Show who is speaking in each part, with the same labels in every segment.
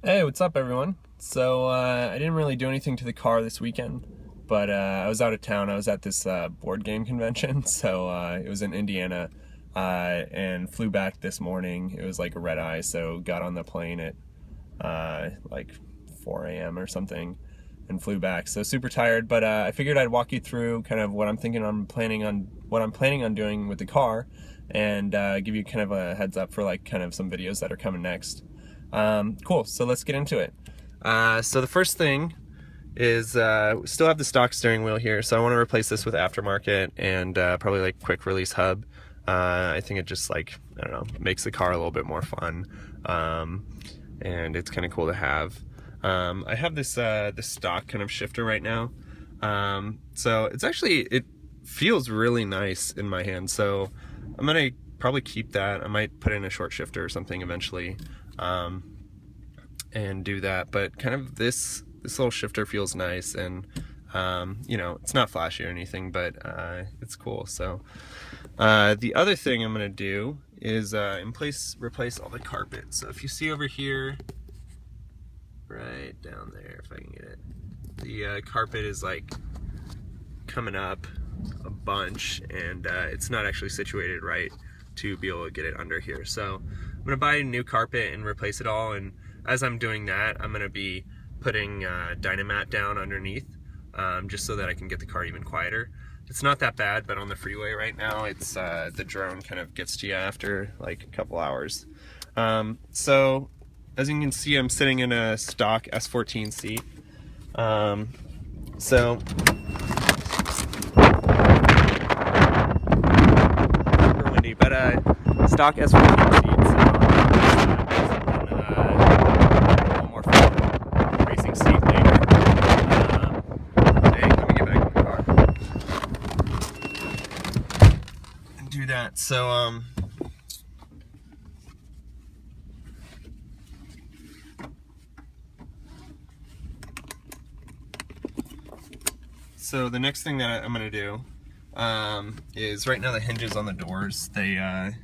Speaker 1: Hey, what's up, everyone? I didn't really do anything to the car this weekend, but I was out of town. I was at this board game convention, it was in Indiana, and flew back this morning. It was like a red eye, so got on the plane at like 4 a.m. or something, and flew back. So super tired, but I figured I'd walk you through kind of what I'm planning on doing with the car, and give you kind of a heads up for like kind of some videos that are coming next. Cool, so let's get into it. So the first thing is we still have the stock steering wheel here, so I want to replace this with aftermarket and probably like quick release hub. I think it just like, I don't know, makes the car a little bit more fun, and it's kind of cool to have. I have this stock kind of shifter right now, so it feels really nice in my hand, so I'm gonna probably keep that. I might put in a short shifter or something eventually, and do that, but kind of this little shifter feels nice, and you know, it's not flashy or anything, but it's cool. So the other thing I'm gonna do is replace all the carpet. So if you see over here, right down there, if I can get it, the carpet is like coming up a bunch, and it's not actually situated right to be able to get it under here. So I'm gonna buy a new carpet and replace it all, and as I'm doing that, I'm gonna be putting Dynamat down underneath, just so that I can get the car even quieter. It's not that bad, but on the freeway right now, it's the drone kind of gets to you after like a couple hours. So as you can see, I'm sitting in a stock S14 seat. So super windy, but stock S14 seat, so a little more fun racing seat later. Hey, let me get back in the car and do that. So the next thing that I'm gonna do is, right now the hinges on the doors, they are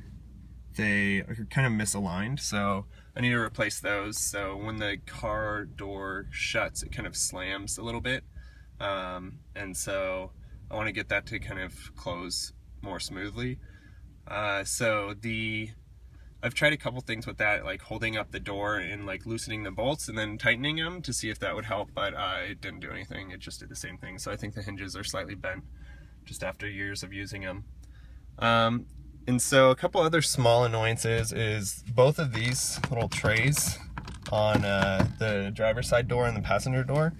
Speaker 1: kind of misaligned, so I need to replace those. So when the car door shuts, it kind of slams a little bit, and so I want to get that to kind of close more smoothly. I've tried a couple things with that, like holding up the door and like loosening the bolts and then tightening them to see if that would help, but it didn't do anything. It just did the same thing. So I think the hinges are slightly bent just after years of using them. And so a couple other small annoyances is both of these little trays on the driver's side door and the passenger door.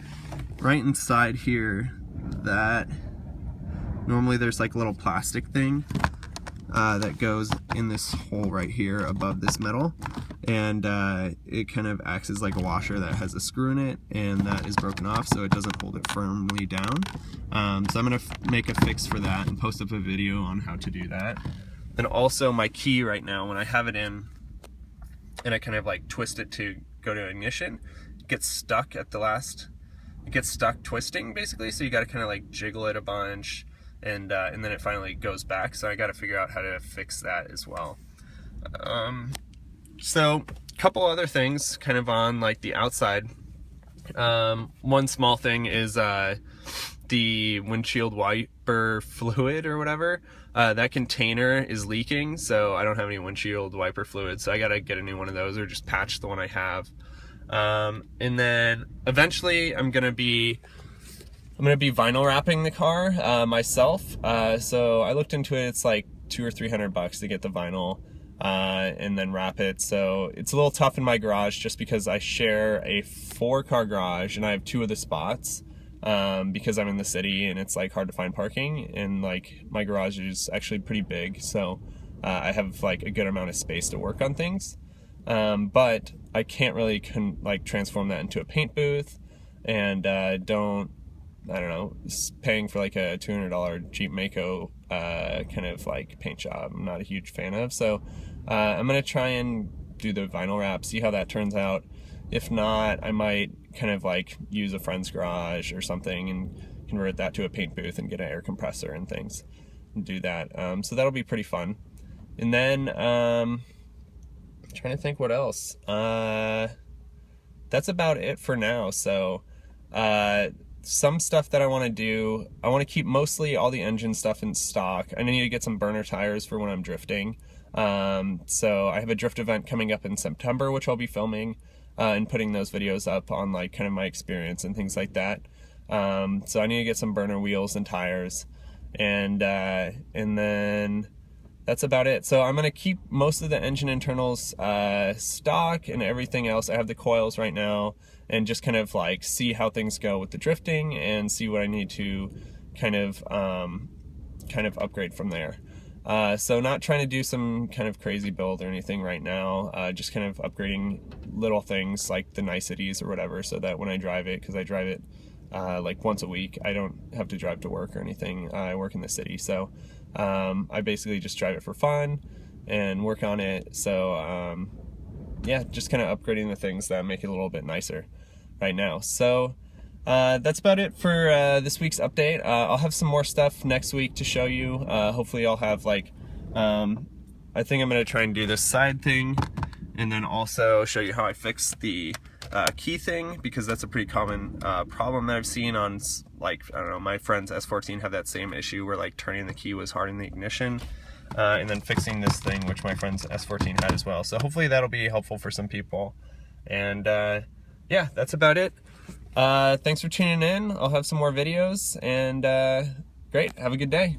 Speaker 1: Right inside here, that normally there's like a little plastic thing that goes in this hole right here above this metal, and it kind of acts as like a washer that has a screw in it, and that is broken off, so it doesn't hold it firmly down. So I'm gonna make a fix for that and post up a video on how to do that. And also my key right now, when I have it in and I kind of like twist it to go to ignition, it gets stuck at the last, it gets stuck twisting basically, so you gotta kind of like jiggle it a bunch, and then it finally goes back. So I got to figure out how to fix that as well. So a couple other things kind of on like the outside. One small thing is the windshield wiper fluid or whatever. That container is leaking, so I don't have any windshield wiper fluid, so I gotta get a new one of those or just patch the one I have. And then eventually I'm gonna be vinyl wrapping the car myself. So I looked into it. It's like $200 or $300 to get the vinyl and then wrap it. So it's a little tough in my garage just because I share a 4-car garage and I have 2 of the spots because I'm in the city and it's like hard to find parking, and like my garage is actually pretty big, so I have like a good amount of space to work on things. But I can't really transform that into a paint booth, and I don't know, paying for like a $200 Jeep Mako kind of like paint job I'm not a huge fan of. So I'm gonna try and do the vinyl wrap, see how that turns out. If not, I might kind of like use a friend's garage or something and convert that to a paint booth and get an air compressor and things and do that. So that'll be pretty fun. And then trying to think what else. that's about it for now. So some stuff that I want to do, I want to keep mostly all the engine stuff in stock. I need to get some burner tires for when I'm drifting. So I have a drift event coming up in September, which I'll be filming and putting those videos up on like kind of my experience and things like that. So I need to get some burner wheels and tires, and then that's about it. So I'm gonna keep most of the engine internals stock, and everything else, I have the coils right now, and just kind of like see how things go with the drifting and see what I need to kind of upgrade from there. So not trying to do some kind of crazy build or anything right now, just kind of upgrading little things like the niceties or whatever, so that when I drive it, because I drive it like once a week, I don't have to drive to work or anything. I work in the city, so I basically just drive it for fun and work on it. So yeah, just kind of upgrading the things that make it a little bit nicer right now. So that's about it for this week's update. I'll have some more stuff next week to show you. Hopefully I'll have like, I think I'm going to try and do this side thing, and then also show you how I fix the key thing, because that's a pretty common problem that I've seen on, like, I don't know, my friend's S14 have that same issue where like turning the key was hard in the ignition, and then fixing this thing, which my friend's S14 had as well. So hopefully that'll be helpful for some people. And yeah, that's about it. Thanks for tuning in. I'll have some more videos, and great, have a good day.